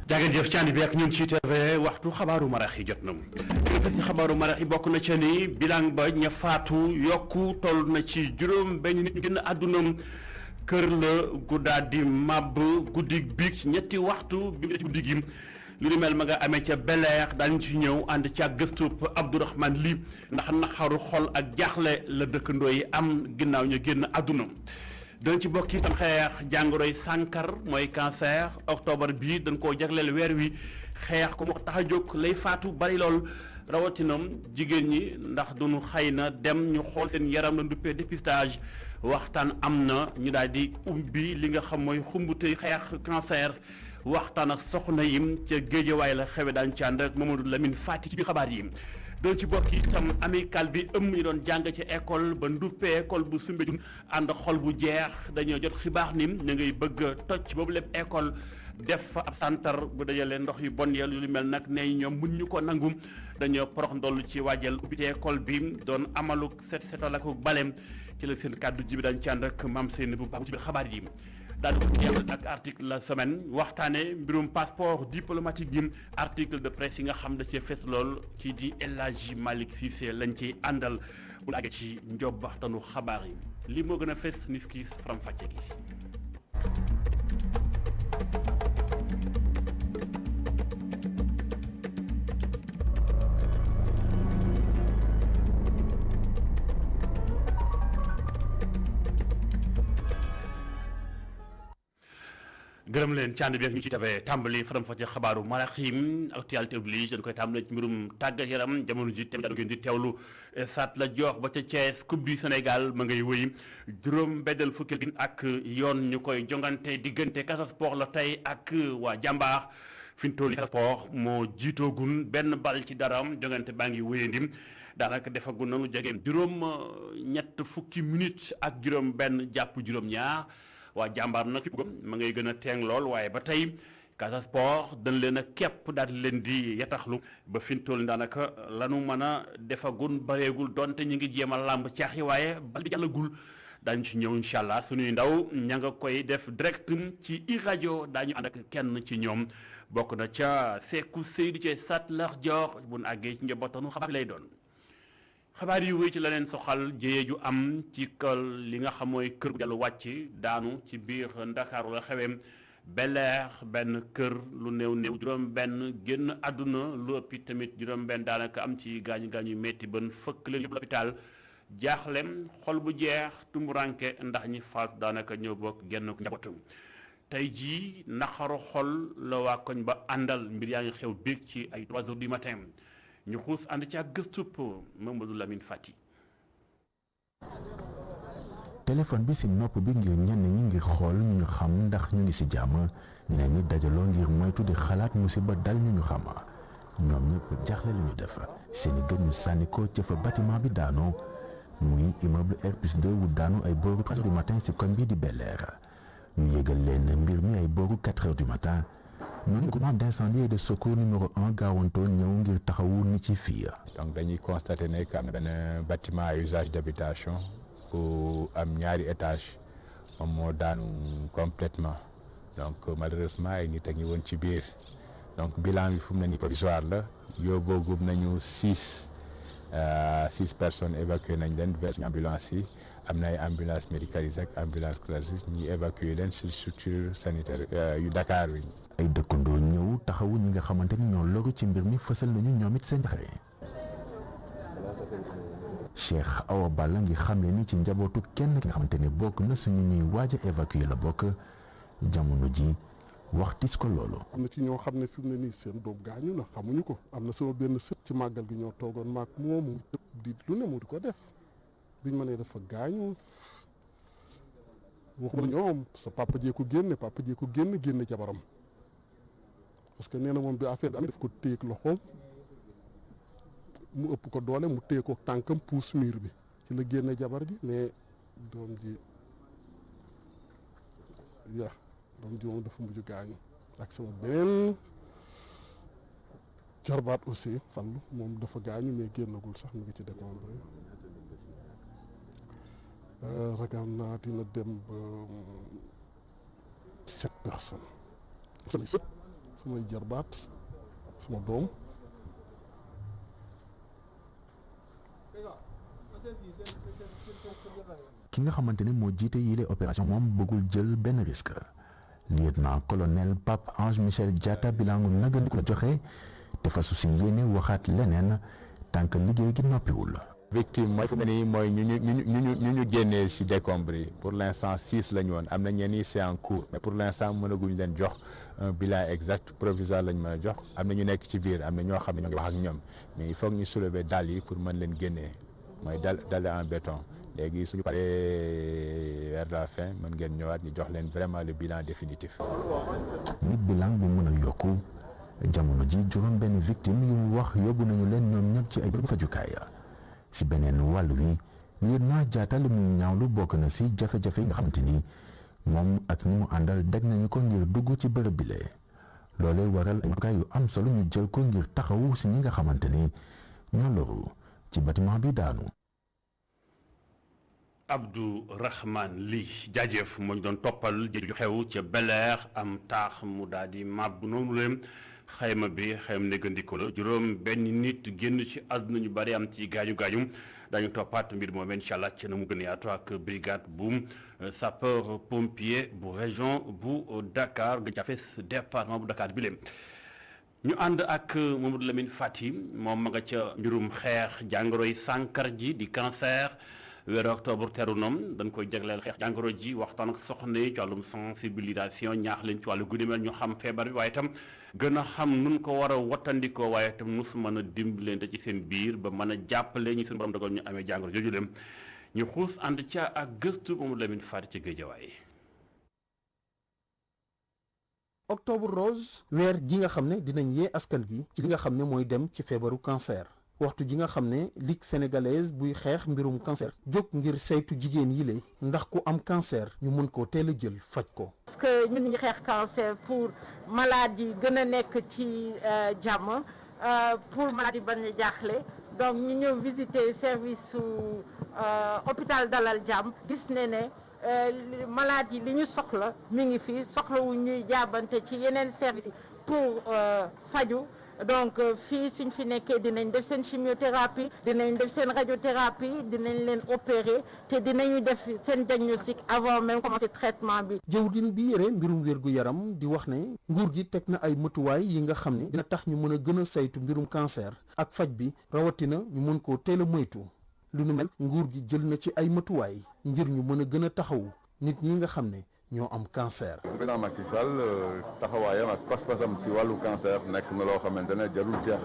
jaageen jëf caandi bi ak ñun ci TV waxtu xabaaru marax yi jot na mu ci xabaaru marax yi bokk na ca ni bilan ba ña faatu yokku toll na ci juróom benn nit ñu génn àdduna kër la gu daal di màbb guddi bi ñetti waxtu bi ci guddi gi lu ni mel ma nga amee ca Bel-Air daañu ci ñëw ànd ca gëstu Abdourahmane Ly ndax naxaru xol ak jaaxle la dëkkandoo yi am ginnaaw ñu génn àdduna dañ ci bokk itam xeex jàngoroy sànkar mooy cancer octobre bii dañ koo jagleel weer wi xeex ko moo tax a jóg lay faatu bari lool rawatinam jigéen ñi ndax duñu xëy na dem ñu xool seen yaram la duppee dépistage waxtaan am na ñu daal di ubbi li nga xam mooy xumbute xeex cancer waxtaan ak soxna yim ca Géejawaay la xewe daañu ci ànd ak Mamadou Lamine Fati ci biir xabaar yi doon ci bokk itam amical bi ñu doon jàng ci école ba nduppee école bu Soumbédioune ànd xol bu jeex dañoo jot xibaar ni ñu ngay bëgg a toj boobu lépp école def fa ab santar bu dajale ndox yu bon yel yu mel nag ne ñoom mun ñu ko nangu dañoo porox ndoll ci waajal ubbite école bi doon amaluk setal ak balem ci la seen kàddu ji bi dañ ci ànd ak Mame Seyni bu baax ci biir xabaar yi daal di ko teewal ak article la semaine waxtaane mbirum passeport diplomatique yi article de presse yi nga xam da cee fes lool ci di El Hadji Malick Cissé lañ ciy àndal bu àggee ci njob waxtanu xabaar yi lii moo gën a fes nis ki faram fàcce gi gërëm leen ci ànd bi ak ñu ci tafee tàmbali faram fàcce xabaaru maraxim actualité oblige dañ koy tàmbale ci mbirum tàggat yaram jamono ji tamit ngeen di teewlu sat la jox ba ca Thiès coupe du Sénégal ma ngay wëy juróom beddal fukki gi ak yoon ñu koy jongante diggante Casa Sport la tey ak waa jàmbaar fi mu toll Casa Sport moo jiitoogun benn bal ci daram jongante baa ngi wëyandim daanaka defagun nanu jegeen juróom ñett fukki minutes ak juróom benn jàpp juróom ñaar waa jàmbaar nag fi ma ngay gën a teeng lool waaye ba tey Casa Sport dañ leen a képp daal di leen di yetaxlu ba fi mu toll daanaka lanu mën a defagun bareegul donte ñu ngi jéem a làmb caaxi waaye bal bi jàllagul daañu ci ñëw incha allah suñuy ndaw ña nga koy def direct ci iRadio daañu ànd ak kenn ci ñoom bokk na ca Seeku Seydi ci Satlar Dior bu nu àggee ci njabootanu xabaar lay doon. xabaar yi wéy ci la leen soxal jéye ju am ci kër li nga xam mooy kër gu dellu wàcc daanu ci biir Ndakaaru la xewee Bel-Air benn kër lu néew juróom benn génn àdduna lu ëppi tamit juróom benn daanaka am ci gaañu metti bën fëkk leen yóbbu l'hôpital jaaxlem xol bu jeex tumuranke ndax ñi faatu daanaka ñëw bokk genn ko njabootu tey jii naxaru xol la waa koñ ba àndal mbir yaa ngi xew biig ci ay 3 heures du matin ñu xuus ànd ci ak gëstub Mamadou Lamine Fati. téléphone bi ci nopp bi ngir ñenn ñi ngir xool ñu xam ndax ñu ngi ci jàmm ñeneen ñi dajaloo ngir moytu di xalaat musiba dal ñu xam ñoom ñëpp jaaxle lu ñu def seeni gën ñu sànni ko ca fa bâtiment bi daanoo muy immeuble R+2 wu daanu ay booru 3 heures du matin ci koñ bi di Bel-Air ñu yégal leen mbir mi ay booru 4 heures du matin. ñooñu groupement d'incendie et de secours numéro 1 gaawantoo ñëw ngir taxawu nit ci fii. donc dañuy constater ne am na benn bâtiment à usage d'habitation bu am ñaari étage moom moo daanu complètement donc malheureusement ay nit a ngi woon ci biir donc bilan bi fu mu ne nii provisoire la yóbboogum nañu 6 personnes évacuées nañ leen vers ambulance yi am na ay ambulance médicalisée ak ambulance classique ñuy évacuer leen sur structure sanitaire yu Dakar wi. ay dëkkandoo ñëw taxawu ñi nga xamante ni ñoo loru ci mbir mi fësal nañu ñoom it seen jaxe Cheikh Awa Balla ngi xamle ni ci njabootu kenn ki nga xamante ni bokk na suñu ñuy waaj a évacuer la bokk jamono ji waxtis ko loolu. am na ci ñoo xam ne fi mu ne nii seen doom gaañu na xamuñu ko am na sama benn sët ci màggal gi ñoo toogoon maag moomu di lu ne mu di ko def biñ ma nee dafa gaañu waxuma ñoom sa papa jee ko génne jabaram parce que nee na moom bi affaire bi am daf ko téye loxoom mu ëpp ko doole mu téye ko tànkam puus miir bi ci la génne jabar ji mais doom ji moom dafa mujj gaañu ak sama beneen jarbaat aussi fallu moom dafa gaañu mais génnagul sax mi ngi ci décombré ragal naa dina dem ba 7 personnes samay jarbaat sama doom. ki nga xamante ne moo jiite yile opération moom bëggul jël benn risque lieutenant colonel Pape Ange Michel Diatta bilangu naga ko la joxe te fasu si yéene waxaat leneen tant que liggéey gi noppiwul. victime mooy fu mu ne nii mooy ñu génnee ci décombres yi pour l'instant 6 la ñu woon am na ñenn ñi c'est en cours mais pour l'instant mënaguñ leen jox un bilan exact provisoire lañ mën a jox am na ñu nekk ci biir am na ñoo xam ne ñu ngi wax ak ñoom mais il faut que ñu soulever dal yi pour mën leen génnee mooy dal en béton léegi suñu paree vers la fin mën ngeen ñëwaat ñu jox leen vraiment le bilan définitif. nit bilan bu mën a yokku jamono ji juróom benn victime yu mu wax yóbbu nañu leen ñoom ñëpp ci ay bërëb fajukaay si beneen wàll wi lieutenant Diatta li muy ñaawlu bokk na si jafe-jafe yi nga xamante ni moom ak ñi mu àndal deg nañu ko ngir dugg ci bërëb bi lee loolee waral ay matukaay yu am solo ñu jël ko ngir taxawu si ñi nga xamante ni ñoo loru ci bâtiment bi daanu. Abdourahmane Ly jaajëf moo ñu doon toppal ju xew ca Bel-Air am taax mu daal di màbb noonu leen xayma bi xayma négandiku la juróom benn nit génn ci àdduna ñu bari am ci gaañu gaañu dañu toppaat mbir moom incha allah ci na mu gën a yaatu ak brigade bu sapeur pompier bu région bu Dakar nga jafe département bu Dakar bi leen ñu ànd ak Mamadou Lamine Fati moom ma nga ca mbirum xeex jàngoroy sànkar ji di cancer weeru octobre teru noom dañ koy jagleel xeex jàngoro ji waxtaan ak soxna yi ci wàllum sensibilisation ñaax leen ci wàllu guddi mel ñu xam feebar bi waaye itam gën a xam nun ko war a wattandikoo waaye itam nu su mën a dimbalante ci seen biir ba mën a jàppale ñi suñu borom dogal ñu amee jàngoro jooju dem ñu xuus ànd ca ak gëstu Mamadou Lamine Fati ci Géejawaay. octobre rose weer ji nga xam ne dinañ yee askan gi ci li nga xam ne mooy dem ci feebaru cancer waxtu ji nga xam ne ligue sénégalaise buy xeex mbirum cancer jóg ngir saytu jigéen yi le ndax ku am cancer ñu mën koo teel a jël faj ko. parce que ñun ñu xeex cancer pour malade yi gën a nekk ci jàmm pour malade yi bañ a jaaxle donc ñu ñëw visiter service su hôpital Dalal Jàmm gis ne malade yi li ñu soxla mi ngi fi soxlawu ñuy jaabante ci yeneen service yi pour faju donc fii suñ fi nekkee dinañ def seen chimiothérapie dinañ def seen radiothérapie dinañ leen opérer te dinañu def seen diagnostic avant même commencer traitement bi. jëwriñ bi yore mbirum wérgu yaram di wax ne nguur gi teg na ay matuwaay yi nga xam ne dina tax ñu mën a gën a saytu mbirum cancer ak faj bi rawatina ñu mën koo teel a moytu lu nu mel nguur gi jël na ci ay matuwaay ngir ñu mën a gën a taxawu nit ñi nga xam ne ñoo am cancer. président Macky Sall taxawaayam ak pas-pasam si wàllu cancer nekk na loo xamante ne jarul jeex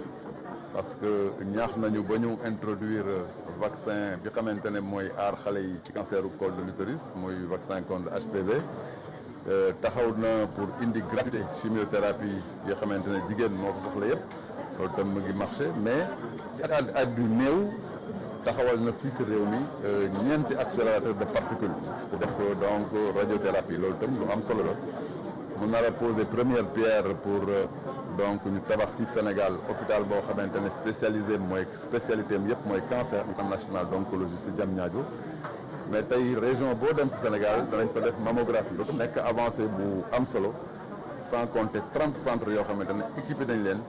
parce que ñaax nañu ba ñu introduire vaccin bi xamante ne mooy aar xale yi ci canceru col de l'utérus mooy vaccin contre HPV taxaw na pour indi gratuité chimiothérapie yoo xamante ne jigéen moo ko soxla yëpp loolu tam mu ngi marché mais ci at du néew taxawal na fii si réew mi ñeenti accélérateur de particules pour def donc radiothérapie loolu tam lu am solo la mu nar a poser première pierre pour donc ñu tabax fii Sénégal hôpital boo xamante ne spécialisé mooy spécialité am yëpp mooy cancer centre national d'oncologie si Diamniadio mais tey région boo dem si Sénégal danañ fa def mammographie lu nekk avancé bu am solo sans compter 30 centres yoo xamante ne équipé nañ leen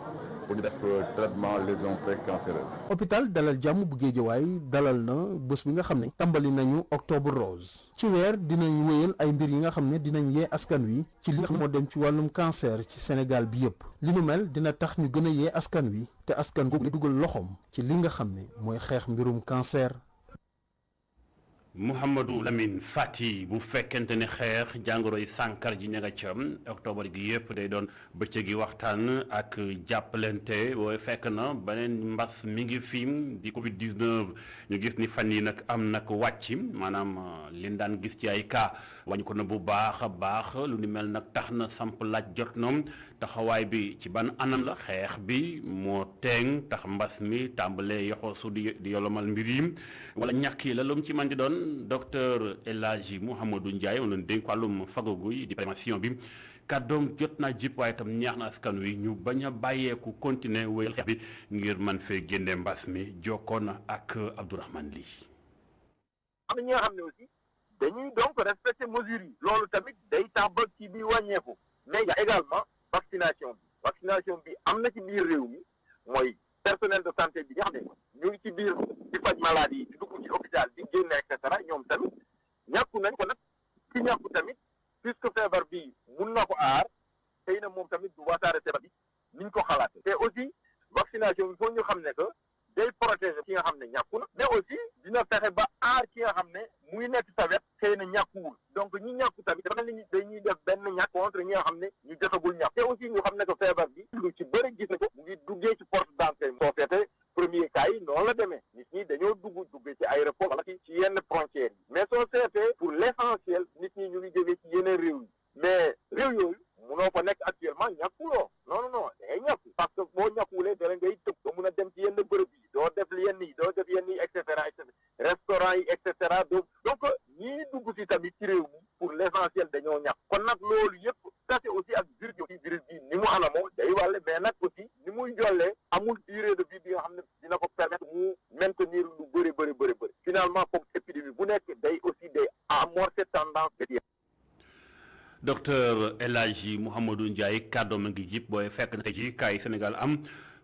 pour ñu def traitement lésion précancéreuse. hôpital Dalal Jàmm bu Géejawaay dalal na bés bi nga xam ne tàmbali nañu octobre rose ci weer dinañ wéyal ay mbir yi nga xam ne dinañ yee askan wi ci li nga xam moo dem ci wàllum cancer ci Sénégal bi yëpp li nu mel dina tax ñu gën a yee askan wi te askan googu dugal loxoom ci li nga xam ne mooy xeex mbirum cancer. Mouhamadou Lamine Fati bu fekkente ne xeex jàngoro yi sànkar ji ña nga ca octobre gi yëpp day doon bëccëg gi waxtaan ak jàppalante waaye fekk na beneen mbas mi ngi fi di Covid 19 ñu gis ni fan yi nag am nag wàcc maanaam liñ daan gis ci ay cas wàññi ko na bu baax a baax lu ni mel nag tax na samp laaj jot noom taxawaay bi ci ban anam la xeex bi moo teeng tax mbas mi tàmbalee yoxoosu di yolomal mbir yi wala ñàkk yi la lu mu ci man di doon docteur El Hadji Mouhamadou Ndiaye on leen dénk wàllum fagagu yi di prévention bi kàddoom jot naa jip waaye itam ñaax na askan wi ñu bañ a bàyyeeku continuer wéyal xeex bi ngir man fee génne mbas mi jokkoon ak Abdourahmane Ly. am na ñi nga xam ne aussi dañuy donc respecter mesures yi loolu tamit day tax ba kii bi wàññeeku mais il y a également vaccination bi vaccination bi am na ci biir réew mi mooy personnel de santé bi nga xam ne ñu ngi ci biir di faj maladie yi di dugg ci hôpital di génne et cetera ñoom tamit ñàkku nañ ko nag ci ñàkku tamit puisque feebar bi mun na ko aar xëy na moom tamit du wasaare feebar bi niñ ko xalaate te aussi vaccination bi foo ñu xam ne que day protéger ki nga xam ne ñàkku na mais aussi dina fexe ba aar ki nga xam ne mu ngi nekk sa wet xëy na ñàkkuwul donc ñi ñàkku tamit dafa mel ni dañuy def benn ñàkk contre ñi nga xam ne ñu jotagul ñàkk te aussi ñu xam ne que feebar bi lu ci bëri gis na ko mu ngi duggee ci porte d'entrée soo seetee premier cas yi noonu la demee nit ñi dañoo duggee ci aéroport wala ci yenn frontières yi mais soo seetee pour l'essentiel nit ñi ñu ngi jógee ci yeneen réew yi mais réew yooyu munoo fa nekk actuellement ñàkkuloo non da ngay ñàkk parce que boo ñàkkuwulee dara ngay tëb doo mun a dem ci yenn bërëb yi doo def yenn yi doo def yenn yi et cetera restaurant yi et cetera donc ñii dugg si tamit ci réew mi pour l'essentiel dañoo ñàkk kon nag loolu yëpp tase aussi ak virus bi ni mu anamoo day wàlle mais nag aussi ni muy jollee amul durée de vie bi nga xam ne dina ko permettre mu maintenir lu bëri finalement comme épidémie bu nekk day aussi day amorcer tendance de docteur El Hadji Mouhamadou Ndiaye kàddoom a ngi jib booy fekk na tey ci kaay Sénégal am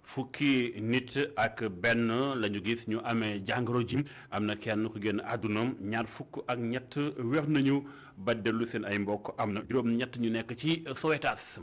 fukki nit ak benn la ñu gis ñu amee jàngoro ji am na kenn ku génn àdduna ñaar fukk ak ñett wér nañu ba dellu seen ay mbokk am na juróom ñett ñu nekk ci Sowétas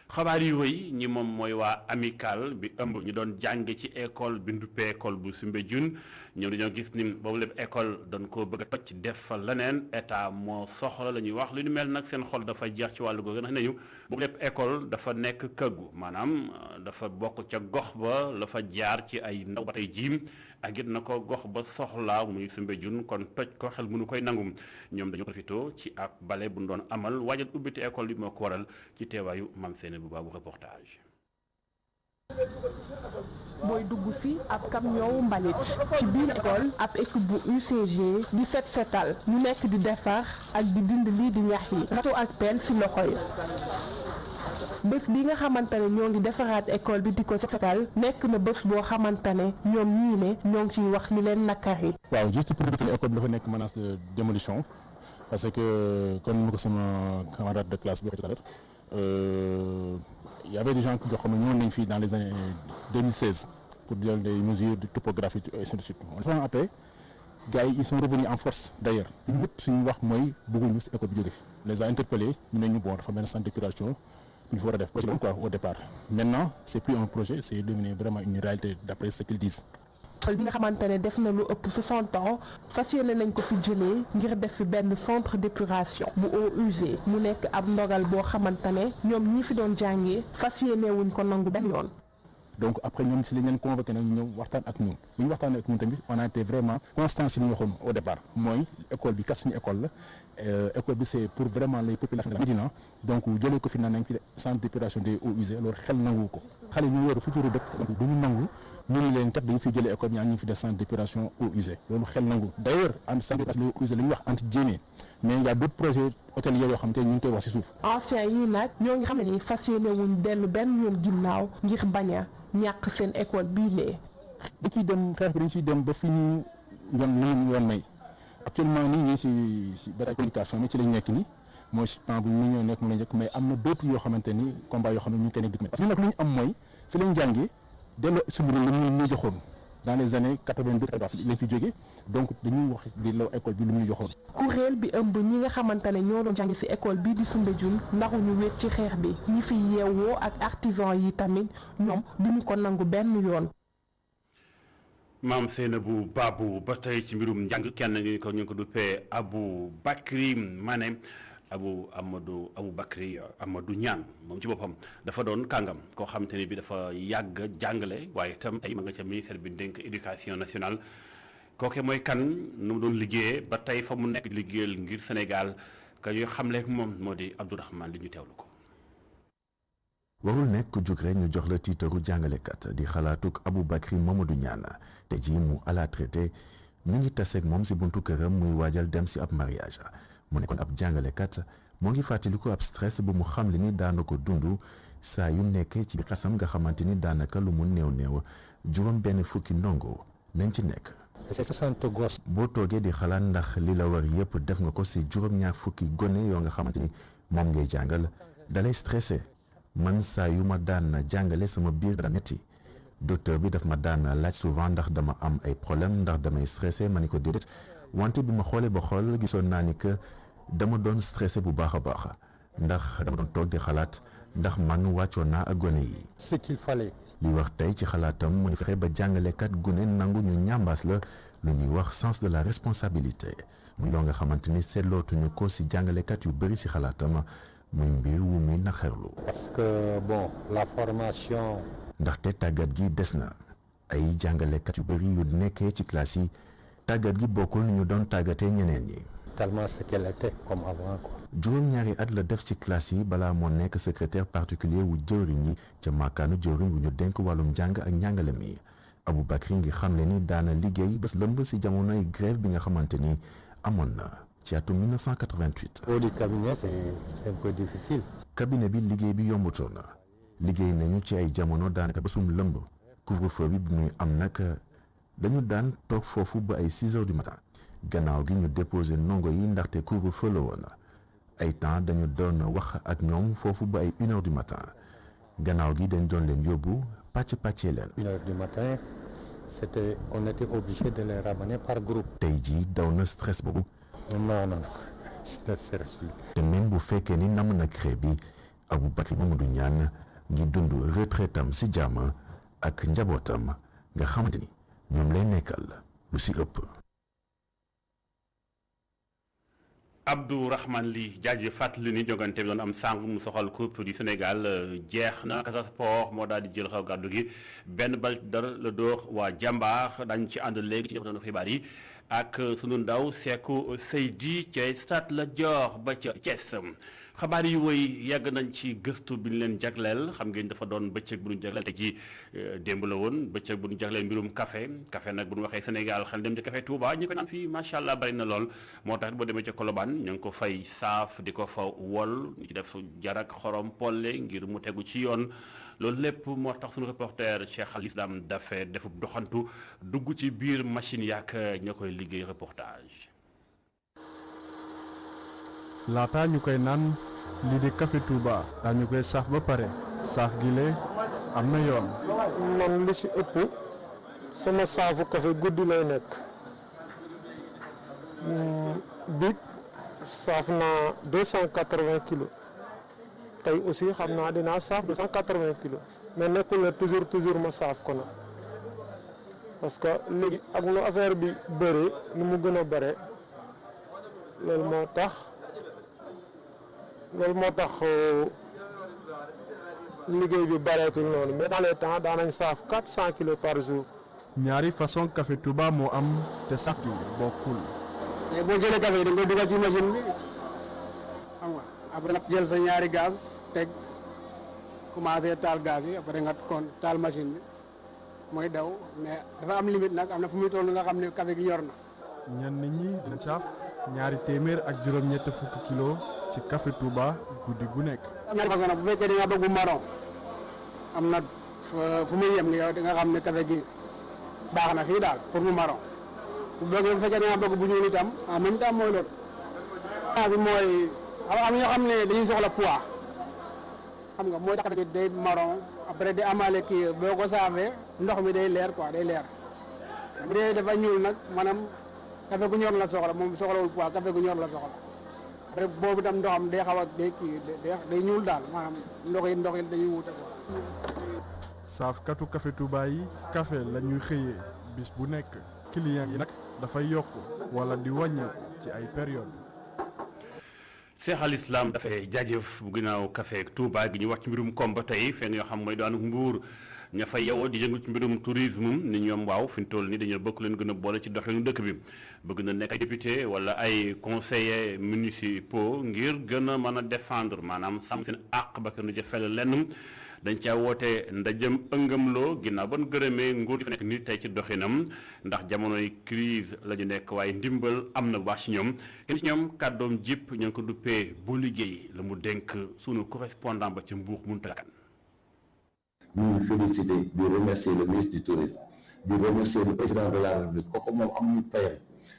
xabaar yu wëy ñi moom mooy waa amical bi ëmb ñu doon jàng ci école bi nduppee école bu Soumbédioune ñoom dañoo gis ni boobu lépp école dañ ko bëgg a toj def fa leneen état moo soxla la ñuy wax lu ñu mel nag seen xol dafa jeex ci wàllu googu ndax nañu boobu lépp école dafa nekk këggu maanaam dafa bokk ca gox ba la fa jaar ci ay ndaw ba tey jiim ak it na ko gox ba soxlaa muy Soumbédioune kon toj ko xel mënu koy nangum ñoom dañoo profité ci ab bale bu ñu doon amal waajal ubbite école bi moo ko waral ci teewaayu Mame Sène bu baabu reportage. booy dugg ci ab camion mbalit ci biir école ab équipe bu UCG di setal ñu nekk di defar ak di dind lii di ñax yi rato ak pelle ci loxo yi bés bi nga xamante ne ñoo ngi defaraat école bi di ko setal nekk na bés boo xamante ne ñoom ñii ne ñoo ngi ciy wax li leen nakari. waaw juste pour dire que école bi dafa nekk menace de démolition parce que comme ni ko sama camarade de classe bi il y avait des gens yoo xam ne ñëwoon nañ fii dans les années 2016 pour dire des mesures de topographie et ainsi de suite. Après gars yi ils sont revenus en force d'ailleurs ñëpp suñu wax mooy bëgguñu si école bi jóge fi les a interpellés ñu ne ñu bon dafa benn centre d'épuration il faut def projet quoi au départ maintenant c'est plus un projet c'est devenu vraiment une réalité d'après ce qu'ils disent. bi nga xamante ne def na lu ëpp 60 ans fas yéene nañ ko fi jëlee ngir def fi benn centre d'épuration bu eaux usées mu nekk ab ndogal boo xamante ne ñoom ñi fi doon jàngee fas yéene wuñ ko nangu benn yoon. donc après ñoom si lañ leen convoqué nag ñu ñëw waxtaan ak ñun bu ñu waxtaanee ak ñun tamit on a été vraiment constant si li ñu waxoon au départ mooy école bi kat suñu école la école bi c'est pour vraiment les populations de la Médina donc jëlee ko fi naan nañ fi centre d'épuration des eaux usées loolu xel nangu ko xale ñu yor futur dëkk donc duñu nangu ñu ne leen kat dañu fi jëlee école bi ñu fi def centre d'épuration eaux usées loolu xel nangu d'ailleurs en centre d'épuration des eaux usées la ñuy wax anti-jéné mais il y a d'autres projets hôteliers yoo xam te ñu ngi koy wax si suuf. anciens yi nag ñoo ngi xam ne ni fas yéene wuñ dellu benn yoon ginnaaw ngir bañ a ñàkk seen école bii lee. dañ ciy dem xeex bi dañ ciy dem ba fi ñu yoon may actuellement nii ñii si bataille communication mais ci lañ nekk nii mooy temps bu ñu ñëw nekk mu la njëkk mais am na d'autres yoo xamante ni combat yoo xam ne ñu ngi koy nekk di parce que nag lu ñu am mooy fi lañ jàngee delloo suñu la ñu joxoon dans les années 82 lañ fi jógee donc dañuy wax di law école bi lu ñu joxoon. kuréel bi ëmb ñi nga xamante ne ñoo doon jàng ci école bii di Soumbédioune ndaxu ñu wéet ci xeex bi ñi fi yeewoo ak artisan yi tamit ñoom duñu ko nangu benn yoon. Mame Seynabou Babou ba tey ci mbirum njàng kenn ñu ko duppee Abou Bakri Mané Abou Bakri Amadou Niane moom ci boppam dafa doon kàngam koo xamante ni bi dafa yàgg jàngale waaye itam tey ma nga ca ministère bi dénk éducation nationale kooke mooy kan nu mu doon liggéeyee ba tey fa mu nekk liggéeyal ngir Sénégal ka ñuy xamleek moom moo di Abdourahmane li ñu teewlu ko. warul nekk ku jóg rek ñu jox la tiitaru jàngalekat di xalaatuk Abou Bakri Mamadou Niane te ji mu à la traité ñu ngi taseeg moom si buntu këram muy waajal dem si ab mariage mu nekkoon ab jàngalekat moo ngi fàttaliku ab stress bu mu xam li ni daana ko dund saa yu nekk ci xasam nga xamante ni daanaka lu mu néew juróom benn fukki ndongo nañ ci nekk. boo toogee di xalaat ndax li la war yépp def nga ko si juróom-ñaar fukki gone yoo nga xamante ni moom ngay jàngal dalay stressé man saa yu ma daan jàngale sama biir dana metti docteur bi daf ma daan laaj souvent ndax dama am ay problème ndax damay stressé ma ni ko déedéet wante bi ma xoolee ba xool gisoon naa ni que dama doon stressé bu baax a baax ndax dama doon toog di xalaat ndax man wàccoon naa ak gone yi. ce qu'il fallait. li wax tey ci xalaatam mooy fexe ba jàngalekat gune nangu ñu ñambaas la lu ñuy wax sens de la responsabilité muy loo nga xamante ni seetlootuñu ko si jàngalekat yu bëri si xalaatam muy mbir wu muy naxarlu. parce que bon la formation. ndaxte tàggat gi des na ay jàngalekat yu bëri yu nekkee ci classe yi tàggat gi bokkul ni ñu doon tàggatee ñeneen ñi. tellement ce qu'elle était comme avant quoi. juróom-ñaari at la def ci classe yi balaa moo nekk secrétaire particulier wu jëwriñ yi ca màkkaanu jëwriñ wu ñu dénk wàllum njàng ak njàngale mi Aboubacry ngi xamle ni daana liggéey bés lëmb si jamonoy grève bi nga xamante ni amoon na ci atum 1988. au du cabinet c'est un peu difficile. cabinet bi liggéey bi yombutoon na liggéey nañu ci ay jamono daanaka bésum lëmb couvre-feu bi muy am nag dañu daan toog foofu ba ay 6 heures du matin gannaaw gi ñu déposé ndongo yi ndaxte couvre-feu la woon ay temps dañu doon wax ak ñoom foofu ba ay 1 heure du matin gannaaw gi dañ doon leen yóbbu pàccee leen. 1 heure du matin on était obligé de les ramener par groupe. tey jii daw na stress boobu. non te même bu fekkee ni nam na crée bi Aboubacry Mamadou Niane ngi dund retraitam si jàmm ak njabootam nga xamante ni ñoom lay nekkal lu si ëpp. Abdourahmane Ly jaajëf fàttali ni jogante bi doon am sànq mu soxal coupe du Sénégal jeex na Casa Sport moo daal di jël xaw gàddu gi benn bal dara la dóor waa jàmbaar dañu ci ànd léegi ci jëfandikoo xibaar yi ak sunu ndaw Seeku Seydi ca Stade Lat Dior ba ca Thiès. xabaar yi woy yàgg nañ ci gëstu bi ñu leen jagleel xam ngeen dafa doon bëccëg bu ñu jagleel te ci démb la woon bëccëg bu ñu jagleel mbirum café nag bu ñu waxee Sénégal xel dem ci café Touba ñu ko naan fii macha allah bari na lool moo tax boo demee ca Colobane ñu ngi ko fay saaf di ko fa wol ñu ci def jarak xorom polle ngir mu tegu ci yoon loolu lépp moo tax suñu reporter Cheikh Al Islam dafee defub doxantu dugg ci biir machine yaak ña koy liggéey reportage. laata ñu koy naan lii di café Touba daañu koy saaf ba pare saaf gi lee am na yoon. man li ci ëpp sama saafu café guddi lay nekk bi saaf naa 280 kilos tey aussi xam naa dinaa saaf 280 kilos mais nekkul ne toujours ma saaf ko nag parce que léegi ak nu affaire bi bëree ni mu gën a bare loolu moo tax liggéey bi bareetul noonu mais dans les temps daanañ saaf 400 kilos par jour. ñaari façon café Touba moo am te sax yi bokkul. mais boo jëlee café yi da nga koy dugal ci machine bi xam nga après nga jël sa ñaari gaz teg commencé taal gaz yi après nga kon taal machine bi mooy daw mais dafa am limite nag am na fu muy toll nga xam ne café gi ñor na. ñenn ñi dina saaf ñaari téeméer ak juróom-ñett fukki kilos ci café Touba guddi gu nekk. ñaari façon nag bu fekkee da nga bëgg marron am na fu muy yem nga yow da nga xam ne café gi baax na fii daal pour mu marron bu fekkee da nga bëgg bu ñuul itam en même temps mooy loolu. bi mooy am ñoo xam ne dañuy soxla poids xam nga mooy tax day marron après day amaale kii boo ko saafee ndox mi day leer quoi day leer bu dee dafa ñuul nag maanaam café gu ñor la soxla moom soxlawul poids café gu ñor la soxla après boobu itam ndoxam day xaw a day kii day ñuul daal maanaam ndox yi dañuy wute quoi. saafkatu café Touba yi café la ñuy xëyee bis bu nekk client yi nag dafay yokk wala di wàññi ci ay période. Cheikh Al Islam dafay jaajëf bu ginnaaw café Touba gi ñu wax ci mbirum koom ba tey fenn yoo xam mooy daanu Mbuur ña fa yeewoo di yëngu ci mbirum tourisme ni ñoom waaw fi ñu toll nii dañoo bëgg leen gën a boole ci doxalinu dëkk bi bëgg na nekk ay député wala ay conseillers municipaux ngir gën a mën a défendre maanaam sàmm seen àq ba kenn du ca fel lenn dañ caa woote ndajëm ëngamloo ginnaaw ba nu gërëmee nguur gi fa nekk nii tey ci doxinam ndax jamonoy crise la ñu nekk waaye ndimbal am na baax ci ñoom kenn ci ñoom kàddoom jip ñu ngi ko duppee bu liggéey la mu dénk sunu correspondant ba ci Mbuur Muntaga Kane. ñu ngi félicité di remercier le ministre du tourisme di remercier le président de la République kooku moom amuñu fayam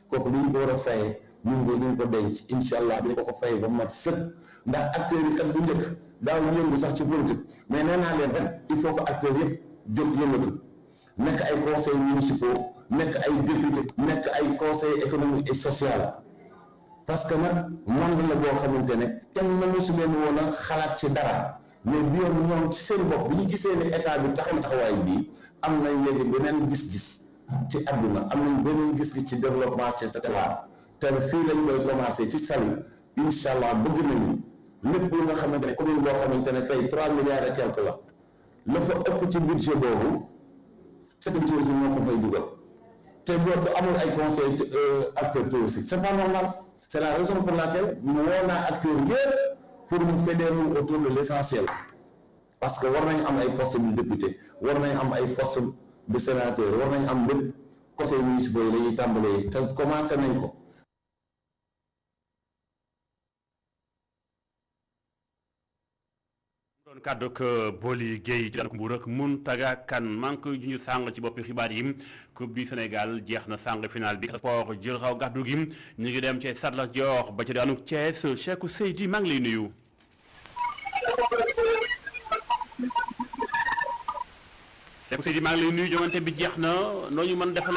kooku li ñu ko war a fayee ñu ngi ko denc incha allah dañ ko fay ba mat sëkk ndax acteurs yi kat bu njëkk daaw ñu yëngu sax ci politique mais nee naa leen ren il faut que acteurs yëpp jóg yëngatu nekk ay conseils municipaux nekk ay députés nekk ay conseils économiques et social parce que nag monde la boo xamante ne kenn mosu leen woon a xalaat ci dara mais bi yoon ñoom ci seen bopp bi ñu gisee ne état bi taxawaay bii am nañ léegi beneen gis-gis ci àdduna am nañ beneen gis-gis ci développement ci terroir te fii lañ koy commencé ci Saly incha allah bëgg nañu lépp lu nga xamante ne commune boo xamante ne tey 3 milliards et quelque la fa ëpp ci budget boobu secteur tourisme moo ko fay dugal te boobu amul ay conseil acteurs touristiques c'est pas normal c'est la raison pour laquelle mu woo naa acteurs yëpp pour ñu fédérer autour de l'essentiel parce que war nañ am ay postes de député war nañ am ay postes de sénateur war nañ am lépp conseil municipal yi la ñuy tàmbalee te commencé nañ ko. doon kàddu ak Boly Gueye ci daanaka Mbour ak Mountaga Kane maa ngi koy juñu sàng ci boppi xibaar yi coupe du Sénégal jeex na sàng final bi sport jël xaw gàddu gi ñu ngi dem ci Stade Lat Dior ba ci daanu Thiès Cheikhou Seydi maa ngi lay nuyu. Cheikhou Seydi maa ngi lay nuyu jongante bi jeex na noo ñu mën defal.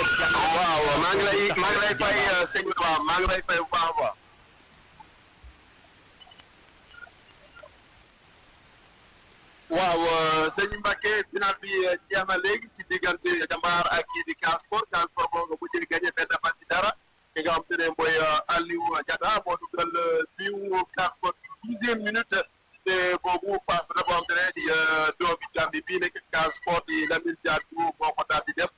waaw maa ngi lay fay sëñ bi waaw maa ngi lay fay bu baax a baax. waaw sëñ Mbacke final bi jeex na léegi ci diggante Jambaar ak kii di Casa Sport moo nga mujjee gagné benn bal ci dara ki nga xam te ne mooy Aliou Diatta moo dugal biu Casa Sport 10e minute te boobu passe na boo xam te ne di doomi Gambie bii nekk Casa Sport di Lamine Diatta moo ko daal di def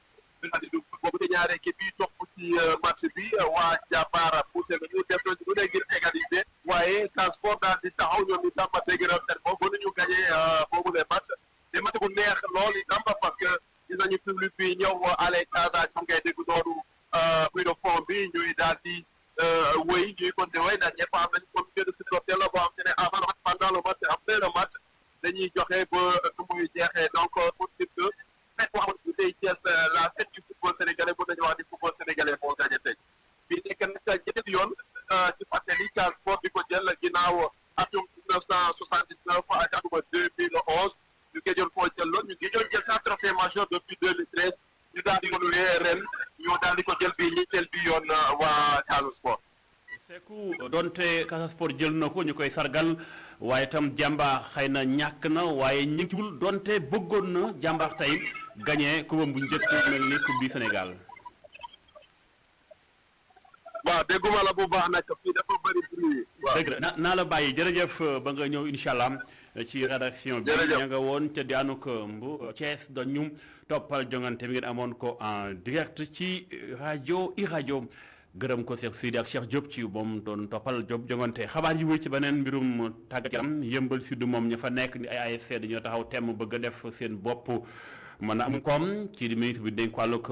boobu de ñaari équipe bi topp ci match bi waa Jambaar poussé nañu def nañu lu ne ngir égaliser waaye Casa Sport daal di taxaw ñoom itam dëgëral seen bopp ba ñu gagné boobu les match te match bu neex lool itam parce que gis nañu public bi ñëw ale Casa ñu ngay dégg noonu bruit de fond bi ñuy daal di wéy ñuy continuer wéy ndax ñëpp am nañu comité de supporter la boo xam te ne avant pendant le match après le match dañuy joxe ba nu muy jeexee donc pour dire que fekk boo xamante ni tey Thiès la fête du football sénégalais bu dañu wax di football sénégalais moo gagné tey bii nekk nag ñetti yoon ci fàttali Casa Sport di ko jël ginnaaw atum 1979 ak atum 2011 ñu géejoon koo jël lool ñu géejoon jël sa trophée majeur depuis 2013 ñu daal di ko luwee ren ñu daal di ko jël bi ñetteel bi yoon waa Casa Sport. Seku donte Casa Sport jël na ko ñu koy sargal waaye itam jàmbaar xëy na ñàkk na waaye ñu ngi ci wul donte bëggoon na jàmbaar tey gagné coupe bu njëkk mel ni coupe du Sénégal. waaw dégguma la bu baax nag fii dafa bëri bruit. waaw dëgg la naa la bàyyi jërëjëf ba nga ñëw incha allah ci rédaction bi. jërëjëf ña nga woon ca daanu ko Mbu Thiès doon ñu toppal jongante bi ngeen amoon ko en direct ci rajo iRadio gërëm ko Cheikh Sidi ak Cheikh Diop ci moom doon toppal Diop jongante xabaar yi wéy ci beneen mbirum tàggat yaram Yëmbal Sud moom ña fa nekk ni ay ASC dañoo taxaw temm bëgg a def seen bopp mën a am koom ci di ministre bi dénk wàllug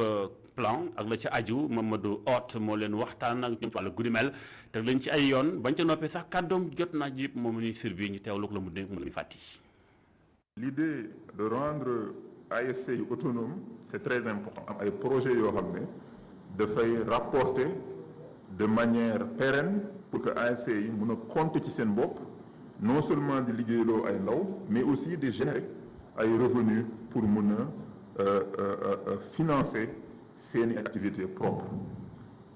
plan ak la ci aju Mamadou Hott moo leen waxtaan ak ñoom wàllu guddi mel te lañ ci ay yoon bañ ca noppee sax kàddoom jot naa ji moom ministre bi ñu teewlu ko la mu dénk mu la fàtti. L'idée de rendre ASC yu autonome c'est très important am ay projets yoo xam ne dafay rapporter de manière pérenne pour que ASC yi mun a compter ci seen bopp non seulement di liggéeyloo ay ndaw mais aussi de générer ay revenus pour mun a financer seeni activités propres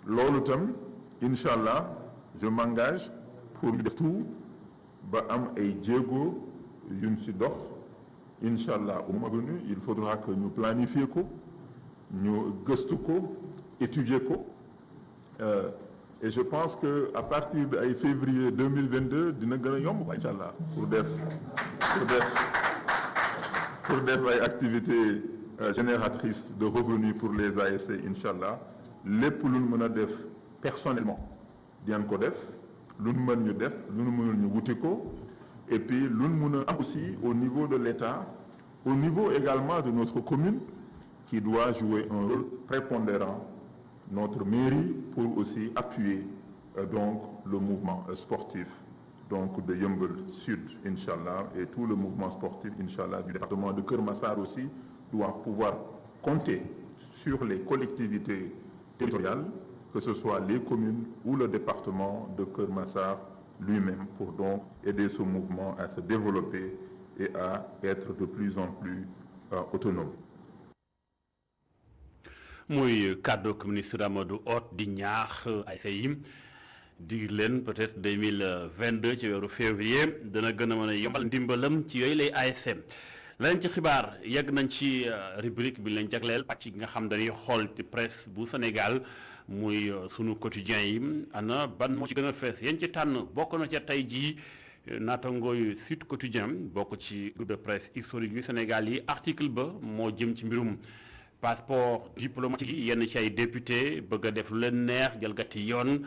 loolu tam incha allah je m'engage pour ñu def tout ba am ay jéego yuñ ci dox incha allah au moment venu il faudra que ñu planifier ko ñu gëstu ko étudier ko et je pense que à partir de ay février 2022 dina gën a yomb incha allah pour def ay activités génératrices de revenus pour les ASC incha allah lépp lu ñu mën a def personnellement dinañ ko def lu ñu mën ñu def lu ñu mënul ñu wuti ko et puis lu ñu mën a am aussi au niveau de l'État au niveau également de notre commune qui doit jouer un rôle prépondérant notre mairie pour aussi appuyer donc le mouvement sportif donc de Yeumbeul Sud inchallah et tout le mouvement sportif inchallah du département de Keur Massar aussi doit pouvoir compter sur les collectivités territoriales que ce soit les communes ou le département de Keur Massar lui-même pour donc aider ce mouvement à se développer et à être de plus en plus autonome. muy kàddu ministre Amadou Hott di ñaax ay yi di leen peut-être 2022 ci weeru février dana gën a mën a yombal ndimbalam ci yooyu lay ASM lañ ci xibaar yegg nañ ci rubrique bi lañ jagleel pàcc yi nga xam dañuy xool ci presse bu Sénégal muy sunu quotidien yi ana ban moo ci gën a fees yéen ci tànn bokk na ca tey jii naatangooyu Sud Quotidien bokk ci groupe de presse historique yu Sénégal yi article ba moo jëm ci mbirum passeport diplomatique yi yenn ci ay député bëgg a def lu leen neex jalgati yoon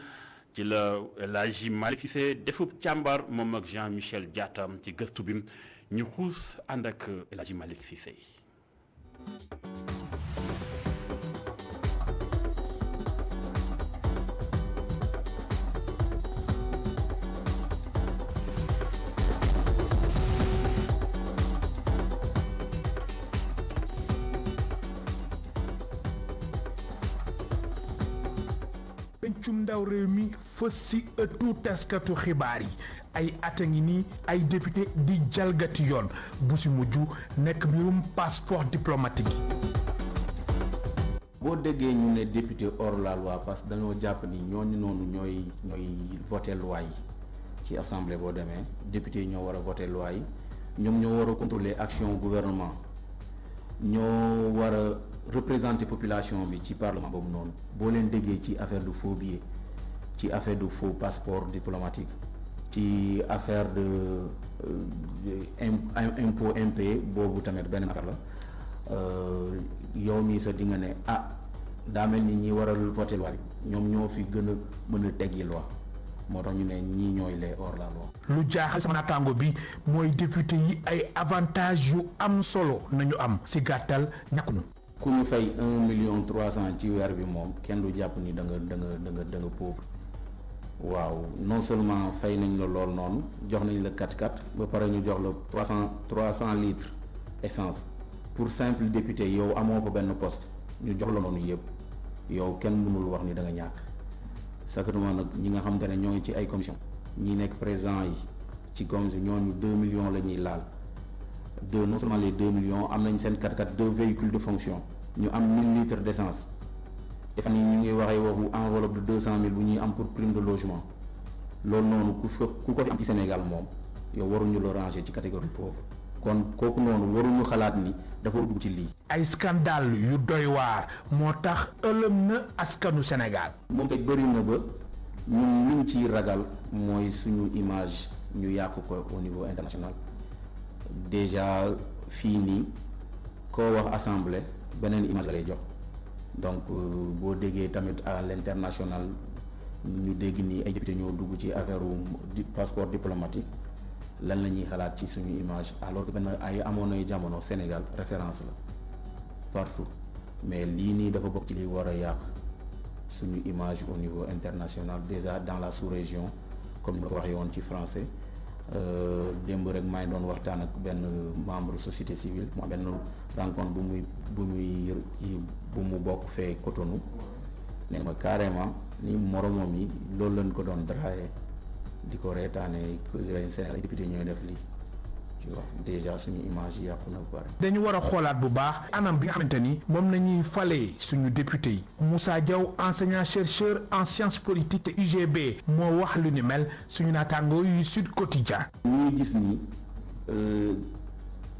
ci la El Hadji Malick Cissé defub càmbar moom ak Jean-Michel Diatta ci gëstu bi ñu xuus ànd ak El Hadji Malick Cissé. pencum ndaw réew mi fës si ëttu taskatu xibaar yi ay at a ngi nii ay député di jalgati yoon bu si mujj nekk mbirum passeport diplomatique yi. boo déggee ñu ne député hors la loi parce que dañoo jàpp ni ñooñu noonu ñooy voté loi yi ci assemblée boo demee député yi ñoo war a voté loi yi ñoom ñoo war a contrôler action gouvernement ñoo war a représenter population bi ci parlement boobu noonu boo leen déggee ci affaire de faux billets ci affaire de faux passeport diplomatique ci affaire de impôt impayé boobu tamit benn affaire la yow mii sa di nga ne daa mel ni ñi war a voté loi ñoom ñoo fi gën a mën a teggi loi moo tax ñu ne ñii ñooy les hors la loi. lu jaaxal sama naataango bi mooy député yi ay avantages yu am solo nañu am si gàttal ñàkkuñu. ku ñu fay 1,300,000 ci weer bi moom kenn du jàpp ni da nga pauvre waaw non seulement fay nañ la lool noonu jox nañ la 4x4 ba pare ñu jox la 300 litres essence pour simple député yow amoo ko benn poste ñu jox la noonu yëpp yow kenn mënul wax ni da nga ñàkk certainement nag ñi nga xamante ne ñoo ngi ci ay commission ñi nekk président yi ci commission ñooñu 2 millions la ñuy laal. non seulement les 2 millions am nañ seen 4x4 2 véhicules de fonction ñu am 1000 litres d' essence te fan yi ñu ngi waxee waxu enveloppe de 200 000 bu ñuy am pour prime de logement loolu noonu ku ko fi am ci Sénégal moom yow waruñu la ranger ci catégorie pauvre kon kooku noonu waruñu xalaat ni dafa dugg ci lii. ay scandale yu doy waar moo tax ëlëm na askanu Sénégal. moom tey bëri na ba ñun liñ ciy ragal mooy suñu image ñu yàq ko au niveau international. déjà fii nii koo wax assemblée beneen image la lay jox donc boo déggee tamit à l'international ñu dégg ni ay député ñoo dugg ci affaire passeport diplomatique lan la ñuy xalaat ci suñu image alors que benn ay amoon ay jamono Sénégal référence la partout mais lii nii dafa bokk ci li war a yàq suñu image au niveau international déjà dans la sous-région comme ni ma ko waxee woon ci français. démb rek maa ngi doon waxtaan ak benn membre société civile mu am benn rencontre bu mu bokk fee Cotonou ne ma carrément ni moromam yi loolu lañ ko doon draayee di ko reetaane Sénégal ay député ñooy def lii tu vois déjà suñu image yi yàqu na bu bari. dañu war a xoolaat bu baax anam bi nga xamante ni moom la ñuy falee suñu député yi Moussa Diaw enseignant chercheur en sciences politiques te UGB moo wax lu ni mel suñu naataangoo yu Sud Quotidien. ñuy gis ni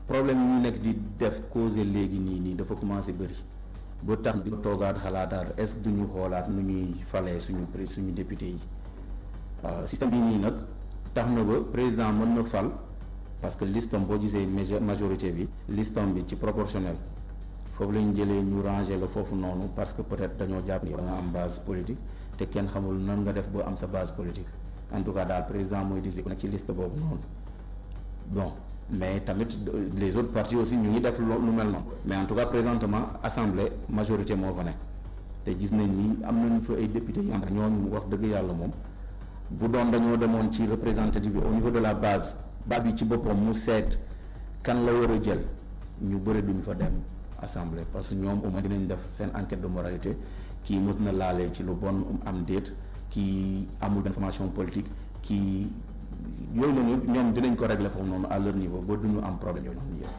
problème yi ñu nekk di def causer léegi nii dafa commencé bëri ba tax di toogaat xalaataat est-ce que duñu xoolaat nu ñuy falee suñu député yi système bi nii nag tax na ba président mën na fal. parce que listam boo gisee majorité bi listam bi ci proportionnel foofu la ñu jëlee ñu ranger la foofu noonu parce que peut-être dañoo jàpp ni da nga am base politique te kenn xamul nan nga def ba am sa base politique en tout cas daal président mooy décider ku nekk ci liste boobu noonu bon mais tamit les autres partis aussi ñu ngi def lu mel noonu mais en tout cas présentement assemblée majorité moo fa ne te gis nañ ni am nañu fa ay députés yi nga xam ne ñooñu wax dëgg yàlla moom bu doon dañoo demoon ci représentative bi au niveau de la base bi ci boppam mu seet kan la war a jël ñu bëri duñ fa dem assemblée parce que ñoom au moins dinañ def seen enquête de moralité kii mës na laalee ci lu bon am déet kii amul benn formation politique kii yooyu noonu ñoom dinañ ko régler foofu noonu à leur niveau ba duñu am problème yooyu noonu yëpp.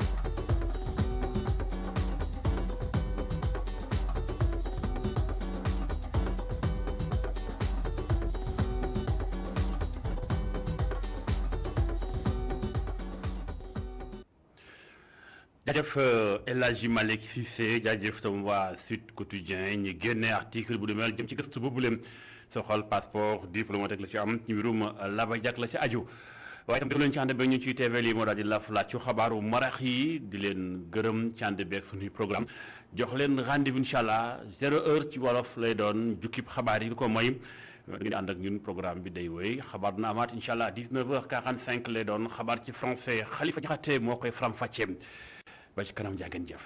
jaajëf El Hadji Malick Cissé jaajëf tam waa Sud Quotidien ñi génne article bu demel jëm ci gëstu boobu leen soxal passeport diplomatique la ci am ci mbirum Laba Diack la ci aju waaye tam déglu leen ci ànd beeg ñu ciy TV lii moo daal di laaj ci xabaaru marax yi di leen gërëm ci ànd beeg suñuy programme jox leen rendez-vous incha allah 0h ci wolof lay doon jukkib xabaar yi ko mooy ngeen ànd ak ñun programme bi day wéy xabaar dina amaat incha allah 19h45 lay doon xabaar ci français Khalifa Diakhaté moo koy faram-fàccee ba ci kanam jaa ngeen jëf